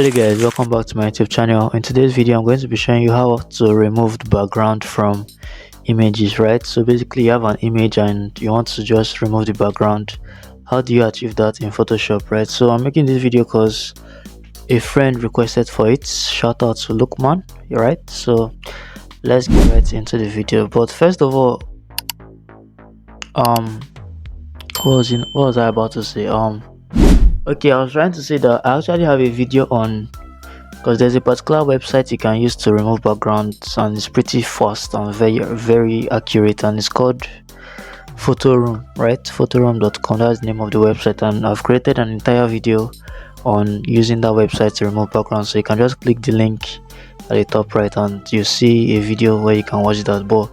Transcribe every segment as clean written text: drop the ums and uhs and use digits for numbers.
Hey guys, welcome back to my YouTube channel. In today's video I'm going to be showing you how to remove the background from images, right? So basically you have an image and you want to just remove the background. How do you achieve that in Photoshop, right? So I'm making this video because a friend requested for it. Shout out to Lukman, right? So let's get right into the video. But first of all, what was I about to say? Okay, I was trying to say that I actually have a video on, because there's a particular website you can use to remove backgrounds and it's pretty fast and very accurate, and it's called Photoroom, right? Photoroom.com, that's the name of the website, and I've created an entire video on using that website to remove background. So you can just click the link at the top right and you see a video where you can watch that. But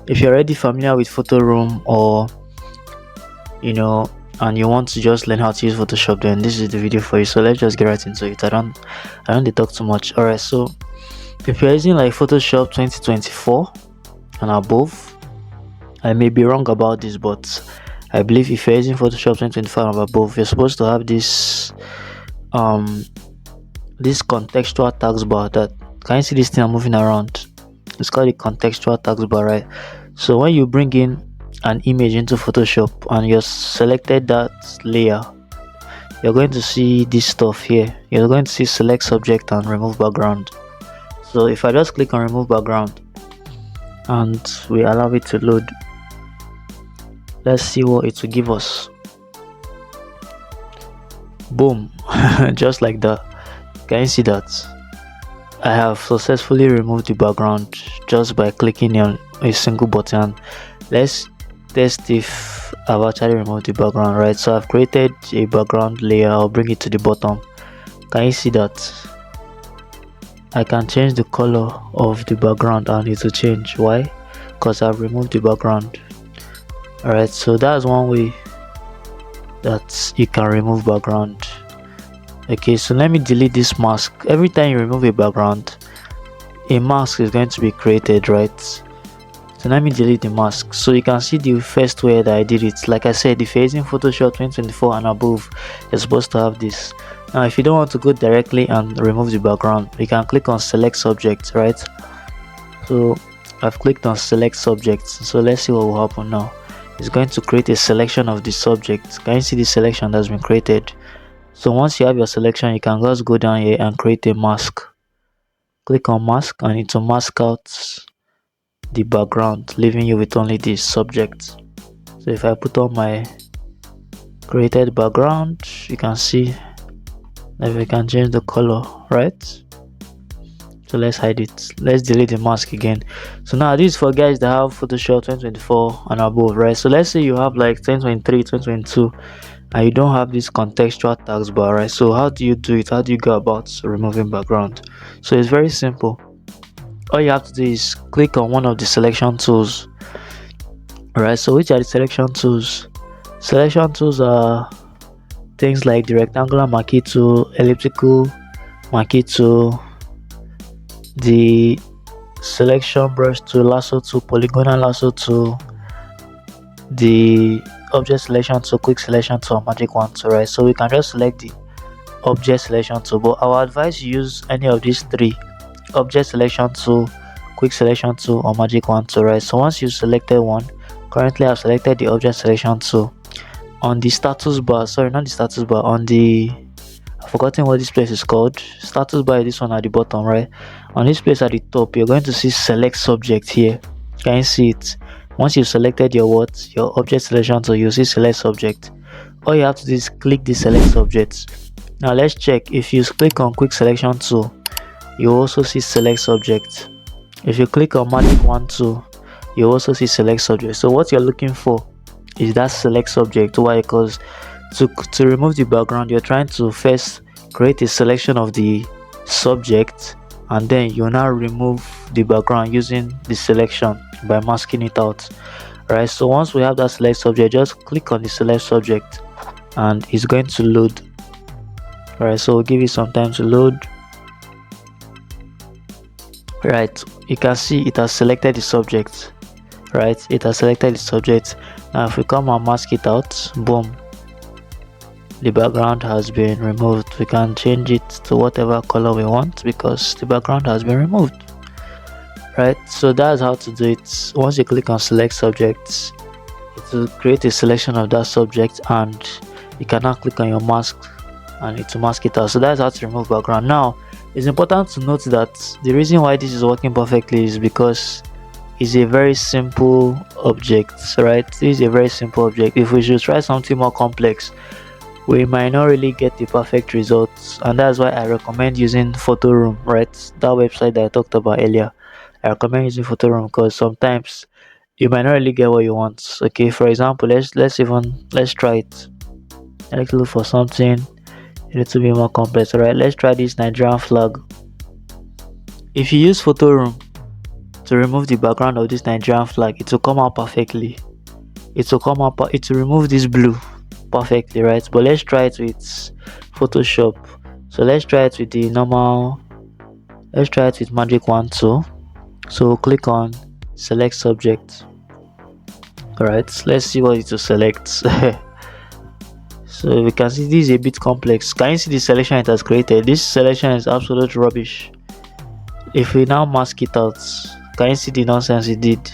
if you're already familiar with Photoroom, or and you want to just learn how to use Photoshop, then this is the video for you. So let's just get right into it. I don't talk too much. Alright, so if you're using like Photoshop 2024 and above, I may be wrong about this, but I believe if you're using Photoshop 2024 and above, you're supposed to have this this contextual taskbar. That, can you see this thing I'm moving around? It's called the contextual taskbar, right? So when you bring in an image into Photoshop and you're selected that layer, you're going to see this stuff here. You're going to see select subject and remove background. So if I just click on remove background and we allow it to load, let's see what it will give us. Boom. Just like that. Can you see that? I have successfully removed the background just by clicking on a single button. Let's test if I've actually removed the background, right? So I've created a background layer. I'll bring it to the bottom. Can you see that? I can change the color of the background and it will change. Why? Because I've removed the background. Alright, so that's one way that you can remove background. Okay, so let me delete this mask. Every time you remove a background, a mask is going to be created, right? So let me delete the mask. So you can see the first way that I did it. Like I said, if you're using Photoshop 2024 and above, you're supposed to have this. Now if you don't want to go directly and remove the background, you can click on select subject, right? So I've clicked on select subject. So let's see what will happen now. It's going to create a selection of the subject. Can you see the selection that's been created? So once you have your selection, you can just go down here and create a mask. Click on mask and it will mask out the background, leaving you with only this subject. So if I put on my created background, you can see that we can change the color, right? So let's hide it. Let's delete the mask again. So now this is for guys that have Photoshop 2024 and above, right? So let's say you have like 2023, 2022 and you don't have this contextual taskbar, right? So how do you do it? How do you go about removing background? So it's very simple. All you have to do is click on one of the selection tools. Alright, so which are the selection tools? Selection tools are things like the rectangular marquee tool, elliptical marquee tool, the selection brush tool, lasso tool, polygonal lasso tool, the object selection tool, quick selection tool, magic wand tool, right? So we can just select the object selection tool, but I would advise you use any of these three: object selection tool, quick selection tool, or magic wand tool, right? So once you selected one, currently I've selected the object selection tool. On the status bar, sorry, not the status bar, on the, I've forgotten what this place is called. Status bar is this one at the bottom, right? On this place at the top, you're going to see select subject here. Can you see it? Once you've selected your object selection tool, you'll see select subject. All you have to do is click the select subject. Now let's check. If you click on quick selection tool, you also see select subject. If you click on magic wand tool, you also see select subject. So what you're looking for is that select subject. Why? Because to remove the background, you're trying to first create a selection of the subject, and then you now remove the background using the selection by masking it out, right? So once we have that select subject, just click on the select subject and it's going to load. Right, so we'll give it some time to load. Right, you can see it has selected the subject. Right, it has selected the subject. Now if we come and mask it out, boom, the background has been removed. We can change it to whatever color we want because the background has been removed, right? So that's how to do it. Once you click on select subjects, it will create a selection of that subject, and you can now click on your mask and it will mask it out. So that's how to remove background. Now it's important to note that the reason why this is working perfectly is because it's a very simple object, right? This is a very simple object. If we should try something more complex, we might not really get the perfect results, and that's why I recommend using Photoroom, right? That website that I talked about earlier. I recommend using Photoroom because sometimes you might not really get what you want. Okay, for example, let's try it. Let's look for something a little bit more complex. Alright, let's try this Nigerian flag. If you use Photoroom to remove the background of this Nigerian flag, it will come out perfectly. It will remove this blue perfectly, right? But let's try it with Photoshop. So let's try it with the normal, let's try it with Magic Wand tool. So click on select subject. Alright, let's see what it will select. So we can see this is a bit complex. Can you see the selection it has created? This selection is absolute rubbish. If we now mask it out, can you see the nonsense it did?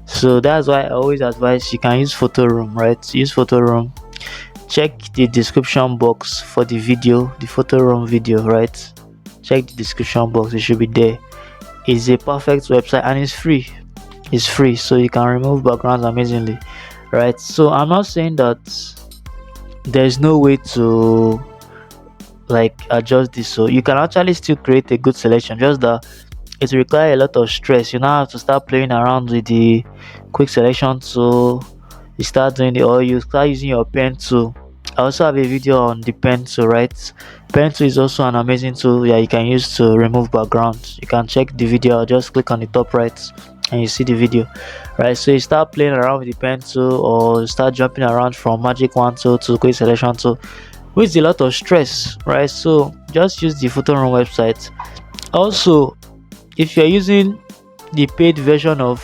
So that's why I always advise you can use Photoroom, right? Use Photoroom. Check the description box for the video, the Photoroom video, right? Check the description box, it should be there. It's a perfect website and it's free. It's free, so you can remove backgrounds amazingly, right? So I'm not saying that there's no way to like adjust this, so you can actually still create a good selection, just that it requires a lot of stress. You now have to start playing around with the quick selection tool. You start doing it, or you start using your pen tool. I also have a video on the pen tool, right? Pen tool is also an amazing tool that you can use to remove backgrounds. You can check the video, just click on the top right and you see the video, right? So you start playing around with the pen tool, or start jumping around from Magic Wand tool to quick selection tool, which is a lot of stress, right? So just use the Photoroom website. Also, if you're using the paid version of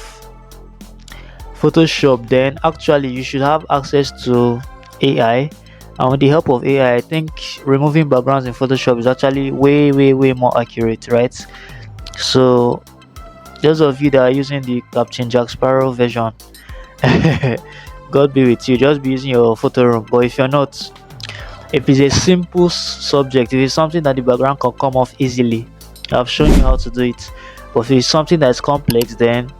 Photoshop, then actually you should have access to AI, and with the help of AI, I think removing backgrounds in Photoshop is actually way more accurate, right? So those of you that are using the Captain Jack Sparrow version, God be with you, just be using your Photoroom. But if you're not, if it's a simple subject, if it's something that the background can come off easily, I've shown you how to do it. But if it's something that's complex, then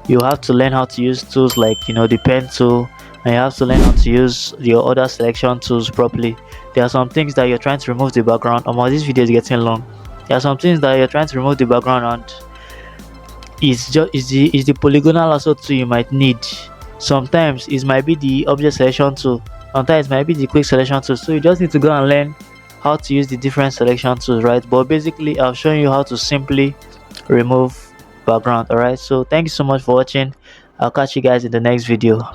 you have to learn how to use tools like the pen tool, and you have to learn how to use your other selection tools properly. There are some things that you're trying to remove the background. This video is getting long. There are some things that you're trying to remove the background, and it's the polygonal lasso tool you might need. Sometimes it might be the object selection tool, sometimes it might be the quick selection tool. So you just need to go and learn how to use the different selection tools, right? But basically I've shown you how to simply remove background. Alright, so thank you so much for watching. I'll catch you guys in the next video.